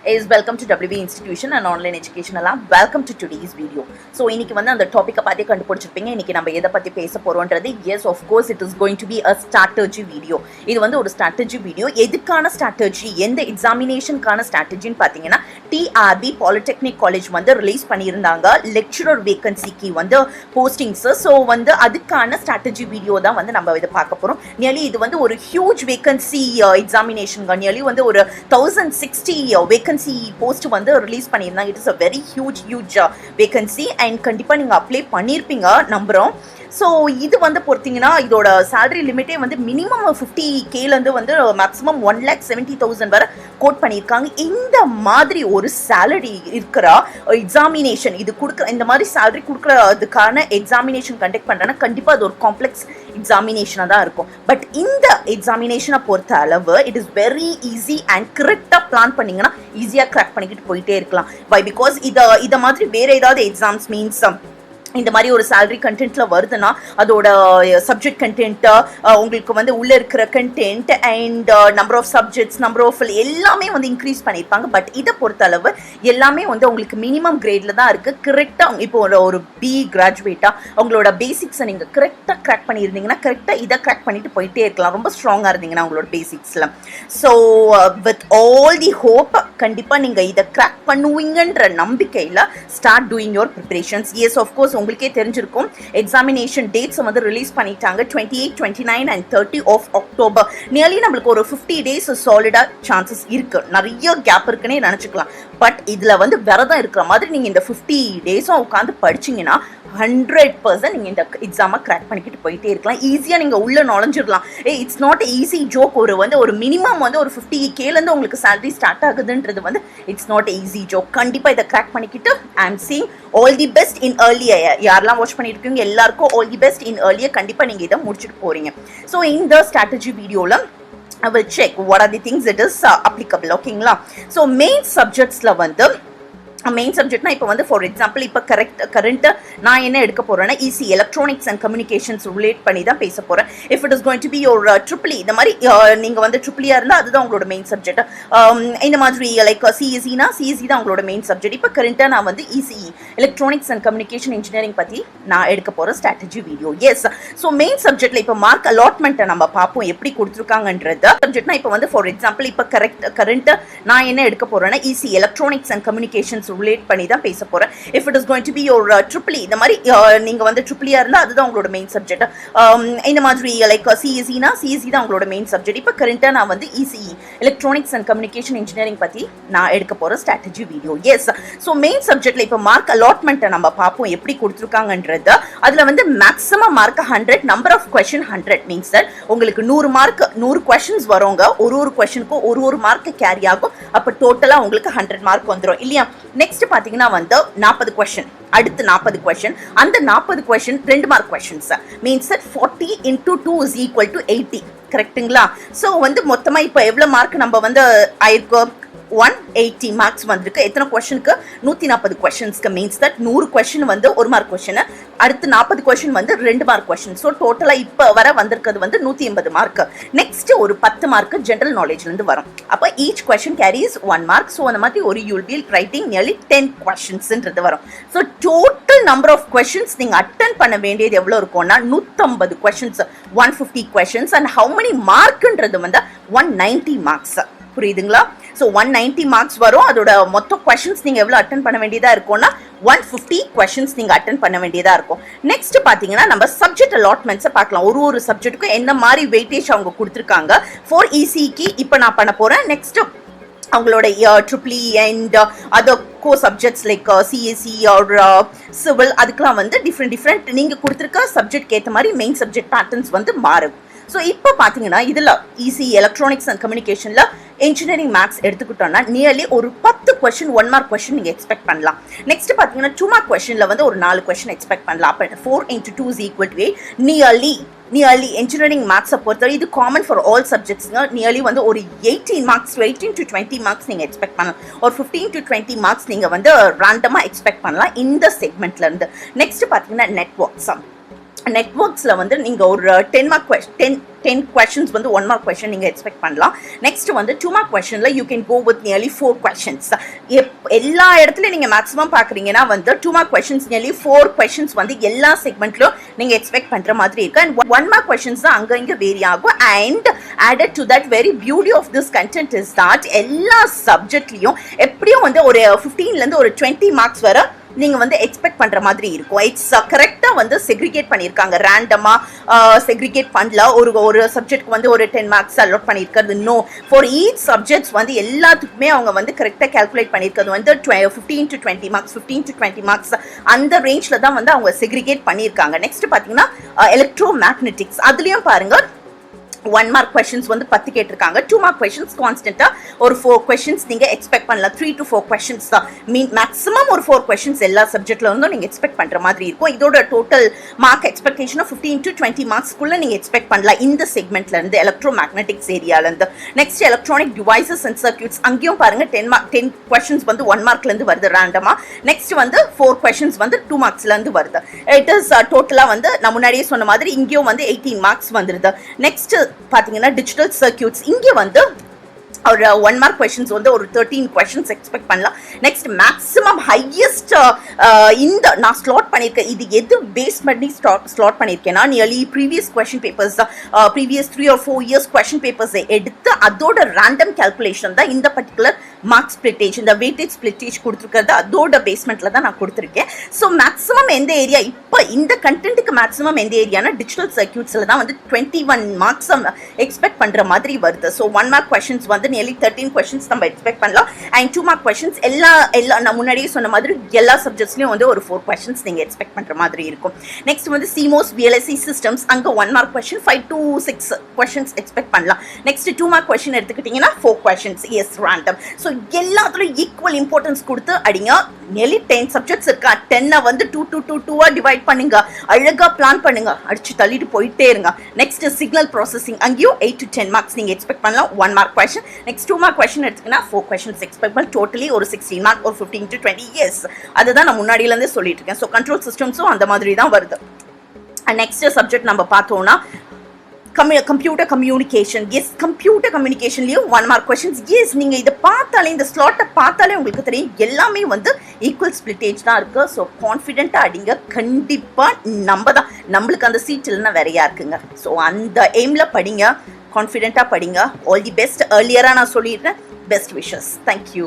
is welcome to WB Institution and Online Education Lab. Welcome to today's video. So இன்னைக்கு வந்து அந்த டாபிக்க பத்தி கண்டுபிடிச்சிருப்பீங்க. இன்னைக்கு நம்ம எதை பத்தி பேச போறோம்ன்றது yes of course it is going to be a strategy video. இது வந்து ஒரு strategy video. எதுக்கான strategy, எந்த எக்ஸாமினேஷனுக்கான ஸ்ட்ராட்டஜின்னு பாத்தீங்கன்னா TRB Polytechnic College வந்து ரிலீஸ் பண்ணியிருந்தாங்க லெக்சரர் வேகன்சிக்கு வந்து போஸ்டிங்ஸ். ஸோ வந்து அதுக்கான ஸ்ட்ராட்டஜி வீடியோ தான் வந்து நம்ம இதை பார்க்க போறோம். நியர்லி இது வந்து ஒரு ஹியூஜ் வேகன்சி எக்ஸாமினேஷன், நியர்லி வந்து ஒரு 1060 வேகன்சி போஸ்ட் வந்து ரிலீஸ் பண்ணியிருந்தாங்க. It is a very huge vacancy and கண்டிப்பாக நீங்கள் அப்ளை பண்ணியிருப்பீங்க நம்புகிறோம். ஸோ இது வந்து பொறுத்தீங்கன்னா இதோட சேலரி லிமிட்டே வந்து மினிமம் 50Kலேருந்து வந்து மேக்ஸிமம் 1,70,000 வரை கோட் பண்ணியிருக்காங்க. இந்த மாதிரி ஒரு சேலரி இருக்கிற எக்ஸாமினேஷன் இது கொடுக்குற, இந்த மாதிரி சேலரி கொடுக்குறதுக்கான எக்ஸாமினேஷன் கண்டக்ட் பண்ணுறேன்னா கண்டிப்பாக அது ஒரு காம்ப்ளெக்ஸ் எக்ஸாமினேஷனாக தான் இருக்கும். பட் இந்த எக்ஸாமினேஷனை பொறுத்த அளவு it is very easy and கரெக்டாக பிளான் பண்ணிங்கன்னா ஈஸியாக கிராக் பண்ணிக்கிட்டு போயிட்டே இருக்கலாம். வை பிகாஸ் இதை மாதிரி வேறு ஏதாவது எக்ஸாம்ஸ் மீன்ஸ் இந்த மாதிரி ஒரு சேலரி கண்டென்ட்ல வருதுன்னா அதோட சப்ஜெக்ட் கண்டென்ட், உங்களுக்கு வந்து உள்ள இருக்கிற content and number of subjects, number of எல்லாமே வந்து இன்க்ரீஸ் பண்ணியிருப்பாங்க. பட் இதை பொறுத்த அளவு எல்லாமே வந்து உங்களுக்கு மினிமம் கிரேட்ல தான் இருக்கு. கரெக்டாக இப்போ ஒரு BE கிராஜுவேட்டா உங்களோட பேசிக்ஸை நீங்கள் கரெக்டாக கிராக் பண்ணியிருந்தீங்கன்னா கரெக்டாக இதை கிராக் பண்ணிட்டு போயிட்டே இருக்கலாம். ரொம்ப ஸ்ட்ராங்காக இருந்தீங்கன்னா உங்களோட பேசிக்ஸில். So with all the hope கண்டிப்பாக நீங்கள் இதை கிராக் பண்ணுவீங்கன்ற நம்பிக்கையில் start doing your preparations. Yes of course உங்களுக்கே தெரிஞ்சிருக்கும் எக்ஸாமினேஷன் டேட்ஸ் வந்து ரிலீஸ் பண்ணிட்டாங்க 28, 29 and 30 ஆஃப் அக்டோபர். நியர்லி நம்மளுக்கு ஒரு 50 days சாலிடா சான்சஸ் இருக்கு. நிறைய கேப் இருக்குன்னே நினைச்சுக்கலாம். பட் இதுல வந்து விரதம் இருக்கிற மாதிரி நீங்க இந்த 50 days உட்காந்து படிச்சீங்கன்னா 100% நீங்க இந்த எக்ஸாமை கிராக் பண்ணிக்கிட்டு போயிட்டே இருக்கலாம். ஈஸியா நீங்க உள்ள நுழைஞ்சிடலாம். It's not easy joke. ஒரு மினிமம் வந்து ஒரு 50Kலேருந்து உங்களுக்கு சேலரி ஸ்டார்ட் ஆகுதுன்றது வந்து இட்ஸ் நாட் ஈஸி ஜோக். கண்டிப்பா இதை கிராக் பண்ணிக்கிட்டு I am seeing all the best in earlier. யாரெல்லாம் வாட்ச் பண்ணிருக்கீங்க எல்லாருக்கும் all the best in earlier. கண்டிப்பா நீங்க இதை முடிச்சுட்டு போறீங்க. ஸோ இந்த ஸ்ட்ராட்டஜி வீடியோல I will check what are the things that is applicable. ஓகேங்களா? ஸோ மெயின் சப்ஜெக்ட்ஸ்ல வந்து மெயின் சப்ஜெக்ட்னா இப்போ வந்து ஃபார் எக்ஸாம்பிள் இப்போ கரண்ட் நான் என்ன எடுக்க போறேன்னா ECE electronics and communications relate பண்ணி தான் பேச போறேன். If it is going to be ஒரு ட்ரிபிள் இந்த மாதிரி நீங்க வந்து ட்ரிபிளியா இருந்தால் அதுதான் உங்களோட மெயின் சப்ஜெக்ட். இந்த மாதிரி லைக் CSE தான் உங்களோட மெயின் சப்ஜெக்ட். இப்போ கரண்டா நான் வந்து ECE electronics and communication engineering பத்தி நான் எடுக்க போற strategy video. Yes, so main சப்ஜெக்ட்ல இப்போ மார்க் அலாட்மெண்ட்டை நம்ம பார்ப்போம் எப்படி கொடுத்துருக்காங்கன்றது. சப்ஜெக்ட்னா இப்போ வந்து ஃபார் எக்ஸாம்பிள் இப்போ கரண்ட் நான் என்ன எடுக்க போறேன்னா ECE electronics and communications relate பண்ணி தான் பேச போறேன். If it is going to be ஒரு ட்ரிபிள் இந்த மாதிரி நீங்க வந்து ட்ரிபிளியா இருந்தா அதுதான் உங்களோட மெயின் சப்ஜெக்ட். இந்த மாதிரி லைக் CSE தான் உங்களோட மெயின் சப்ஜெக்ட். இப்போ கரண்டா நான் வந்து ECE electronics and communication engineering பத்தி நான் எடுக்க போற strategy video. Yes, so main சப்ஜெக்ட்ல இப்போ மார்க் அலாட்மெண்ட்டை நம்ம பார்ப்போம் எப்படி கொடுத்துருக்காங்கன்றது. அதுல வந்து maximum mark 100, number of question 100 means sir உங்களுக்கு 100 மார்க் 100 கொஸ்டின்ஸ் வருங்க. ஒரு கொஸ்டினுக்கும் ஒரு மார்க் கேரி ஆகும். அப்போ டோட்டலா உங்களுக்கு 100 மார்க் வந்துடும் இல்லையா? நெக்ஸ்ட் பாத்தீங்கன்னா வந்து 40 கொஸ்டின், அடுத்து 40 கொஸ்டின். அந்த 40 question 2 mark questions means 40 into 2 is equal to 80. கரெக்ட்டுங்களா? ஸோ வந்து மொத்தமா இப்போ எவ்வளவு மார்க் நம்ம வந்து ஆயிருக்கு 180 மார்க்ஸ் வந்திருக்கு. எத்தனை கொஸ்டினுக்கு? 140 கொஸ்டின்ஸ்க்கு. மீன்ஸ் தட் 100 கொஸ்டின் வந்து 1 மார்க் கொஸ்டின், அடுத்து 40 கொஸ்டின் வந்து 2 மார்க் கொஸ்டின். ஸோ டோட்டலா இப்போ வர வந்திருக்கிறது வந்து 180 மார்க். நெக்ஸ்ட் ஒரு 10 மார்க் ஜென்ரல் நாலேஜ்ல இருந்து வரும். அப்போ each question carries 1 mark. So அந்த மாதிரி ஒரு யூல் பி ரைட்டிங் நியர்லி 10 கொஸ்டின்ஸ்ன்றது வரும். So total number of questions நீங்க அட்டன் பண்ண வேண்டியது எவ்வளவு இருக்கும்னா 150 questions, 150 questions. And how many மார்க்ன்றது வந்து 190 மார்க்ஸ். புரியுதுங்களா? ஸோ 190 மார்க்ஸ் வரும். அதோட மொத்த கொஸ்டின்ஸ் நீங்க எவ்வளவு அட்டன் பண்ண வேண்டியதா இருக்கும்னா 150 கொஸ்டின்ஸ் நீங்க அட்டன் பண்ண வேண்டியதா இருக்கும். நெக்ஸ்ட் பாத்தீங்கன்னா நம்ம சப்ஜெக்ட் அலாட்மெண்ட்ஸை பார்க்கலாம். ஒரு சப்ஜெக்ட்டுக்கும் என்ன மாதிரி வெயிட்டேஜ் அவங்க கொடுத்துருக்காங்க. ஃபார் ECEக்கு இப்போ நான் பண்ண போறேன். நெக்ஸ்ட் அவங்களோட triple and other core subjects like CSE or civil அதுக்கெல்லாம் வந்து டிஃப்ரெண்ட் நீங்க கொடுத்துருக்க சப்ஜெக்ட்க்கு ஏற்ற மாதிரி மெயின் சப்ஜெக்ட் பேட்டர்ன்ஸ் வந்து மாறும். ஸோ இப்போ பார்த்தீங்கன்னா இதில் ECE எலக்ட்ரானிக்ஸ் அண்ட் கம்யூனிகேஷனில் engineering maths எடுத்துக்கிட்டோம்னா நியர்லி ஒரு 10 கொஸ்டின் 1 மார்க் கொஸ்டின் நீங்க எக்ஸ்பெக்ட் பண்ணலாம். நெக்ஸ்ட் பாத்தீங்கன்னா 2 மார்க் கொஸ்டின்ல வந்து ஒரு 4 கொஸ்டின் எக்ஸ்பெக்ட் பண்ணலாம். அப்ப 4 into 2 is equal to 8. Nearly engineering maths பொறுத்தவரை இது common for all subjects. Nearly வந்து ஒரு 18 மார்க்ஸ் 18 to 20 மார்க்ஸ் நீங்க எக்ஸ்பெக்ட் பண்ணலாம். ஒரு 15 to 20 மார்க்ஸ் நீங்க வந்து ரேண்டமா எக்ஸ்பெக்ட் பண்ணலாம் இந்த செக்மெண்ட்ல இருந்து. நெக்ஸ்ட் பாத்தீங்கன்னா நெட்வொர்க்ஸ் நெட்வொர்க்ஸ்ல வந்து நீங்க ஒரு 10 மார்க் 10 questions வந்து 1 mark question நீங்க எக்ஸ்பெக்ட் பண்ணலாம். நெக்ஸ்ட் வந்து 2 mark questionல you can go with nearly 4 questions. எல்லா இடத்துலயும் நீங்க மேக்ஸிமம் பாக்குறீங்கன்னா வந்து 2 mark questions nearly 4 questions வந்து எல்லா செக்மெண்ட்லயும் நீங்க எக்ஸ்பெக்ட் பண்ற மாதிரி இருக்கு. And 1 mark questions தான் அங்க இங்க வேரி ஆகும். And added to that very beauty of this content is that எல்லா சப்ஜெக்ட்லயும் எப்படியும் வந்து ஒரு 15ல இருந்து ஒரு 20 marks வரை நீங்க வந்து எக்ஸ்பெக்ட் பண்ற மாதிரி இருக்கும். இட்ஸ் கரெக்டா வந்து செக்ரிகேட் பண்ணிருக்காங்க. ரேண்டமா செக்ரிகேட் பண்ணல. ஒரு சப்ஜெக்ட்க்கு வந்து ஒரு 10 மார்க்ஸ் அலாட் பண்ணிருக்கிறது. நோ, ஃபார் ஈச் சப்ஜெக்ட்ஸ் வந்து எல்லாத்துக்குமே அவங்க வந்து கரெக்டா கால்குலேட் பண்ணிருக்கிறது வந்து 15 to 20 மார்க்ஸ் 15 to 20 மார்க்ஸ் அந்த ரேஞ்ச்ல தான் வந்து அவங்க செக்ரிகேட் பண்ணிருக்காங்க. நெக்ஸ்ட் பாத்தீங்கன்னா எலக்ட்ரோ மேக்னெட்டிக்ஸ், அதுலயும் பாருங்க 1 mark questions வந்து 10 கேட்டிருக்காங்க. 2 mark questions கான்ஸ்டன்டா ஒரு 4 questions நீங்க எக்ஸ்பெக்ட் பண்ணலாம். 3 to 4 questions தான் மேக்ஸிமம் ஒரு 4 questions எல்லா சப்ஜெக்ட்ல இருந்தும் நீங்க எக்ஸ்பெக்ட் பண்ற மாதிரி இருக்கும். இதோட டோட்டல் மார்க் எக்ஸ்பெக்டேஷன் 15 to 20 மார்க்ஸ்க்குள்ள நீங்க எக்ஸ்பெக்ட் பண்ணலாம் இந்த செக்மெண்ட்ல இருந்து, எலக்ட்ரோ மேக்னெட்டிக்ஸ் ஏரியால இருந்து. Next electronic devices and circuits, அங்கேயும் பாருங்க 10 questions வந்து 1 markல இருந்து வருது ரேண்டமா. நெக்ஸ்ட் வந்து 4 questions வந்து 2 marksல இருந்து வருது. இட் இஸ் டோட்டலா வந்து நான் முன்னாடியே சொன்ன மாதிரி இங்கேயும் வந்து 18 marks வந்துருது. நெக்ஸ்ட் பாத்தீங்கன்னா டிஜிட்டல் சர்க்யூட்ஸ், இங்க வந்து ஒரு 1 mark questions வந்து ஒரு 13 questions எக்ஸ்பெக்ட் பண்ணலாம். நெக்ஸ்ட் மேக்ஸிமம் ஹையஸ்ட் இந்த நான் ஸ்லாட் பண்ணியிருக்கேன். இது எது பேஸ் பண்ணி ஸ்லாட் பண்ணியிருக்கேன்னா நியர்லி ப்ரீவியஸ் கொஸ்டின் பேப்பர்ஸ் தான், ப்ரீவியஸ் 3 or 4 years கொஸ்டின் பேப்பர்ஸை எடுத்து அதோட ரேண்டம் கால்குலேஷன் தான் இந்த பர்டிகுலர் மார்க் ஸ்பிளிட்டேஜ், இந்த வெயிட்டேஜ் ஸ்பிளிட்டேஜ் கொடுத்துருக்கிறது அதோட பேஸ்மெண்ட்ல தான் நான் கொடுத்துருக்கேன். ஸோ மேக்ஸிமம் எந்த ஏரியா இப்போ இந்த கண்டென்ட்டுக்கு மேக்ஸிமம் எந்த ஏரியானா டிஜிட்டல் சர்க்யூட்ஸ்ல தான் வந்து 21 marks எக்ஸ்பெக்ட் பண்ற மாதிரி வருது. ஸோ 1 mark questions வந்து nearly 13 questions நம்ம எக்ஸ்பெக்ட் பண்ணலாம். அண்ட் 2 mark questions எல்லா நான் முன்னாடியே சொன்ன மாதிரி எல்லா சப்ஜெக்ட்ஸ்லயும் வந்து ஒரு 4 questions நீங்க எக்ஸ்பெக்ட் பண்ற மாதிரி இருக்கும். நெக்ஸ்ட் வந்து CMOS VLSI systems, அங்க 1 mark question 5 to 6 questions expect பண்ணலாம். நெக்ஸ்ட் 2 mark question எடுத்துக்கிட்டீங்கன்னா 4 questions எஸ் ரேண்டம். ஸோ எல்லாத்துலயும் ஈக்குவல் இம்பார்ட்டன்ஸ் கொடுத்து அடிங்க. nearly 10 சப்ஜெக்ட்ஸ் இருக்கா, 10 வந்து 2 டிவைட் பண்ணுங்க, அழகா பிளான் பண்ணுங்க, அடிச்சு தள்ளிட்டு போயிட்டே இருங்க. நெக்ஸ்ட் சிக்னல் ப்ராசஸிங், அங்கேயும் 8 to 10 marks நீங்க எக்ஸ்பெக்ட் பண்ணலாம். 1 mark question. Next 2 mark question எடுத்துக்கினா 4 questions expect பண்ணலாம். டோட்டலி ஒரு 16 mark ஒரு 15 to 20 இயர்ஸ். அதுதான் நான் முன்னாடியில இருந்தே சொல்லிட்டு இருக்கேன். ஸோ கண்ட்ரோல் சிஸ்டம்ஸும் அந்த மாதிரி தான் வருது. நெக்ஸ்ட் சப்ஜெக்ட் நம்ம பார்த்தோம்னா கம்ப்யூட்டர் கம்யூனிகேஷன். எஸ், கம்ப்யூட்டர் கம்யூனிகேஷன்லயும் 1 mark questions. எஸ், நீங்க இதை பார்த்தாலே இந்த ஸ்லாட்டை பார்த்தாலே உங்களுக்கு தெரியும் எல்லாமே வந்து ஈக்குவல் ஸ்பிளிட்டேஜ் தான் இருக்கு. ஸோ கான்ஃபிடென்ட்டா அடிங்க. கண்டிப்பா நம்மளுக்கு அந்த சீட் இல்லைன்னா வேறையா இருக்குங்க. ஸோ அந்த எய்ம்ல படிங்க, கான்ஃபிடென்ட்டா படிங்க. All the best. ஏர்லியரா நான் சொல்லிடுறேன். Best wishes. தேங்க்யூ.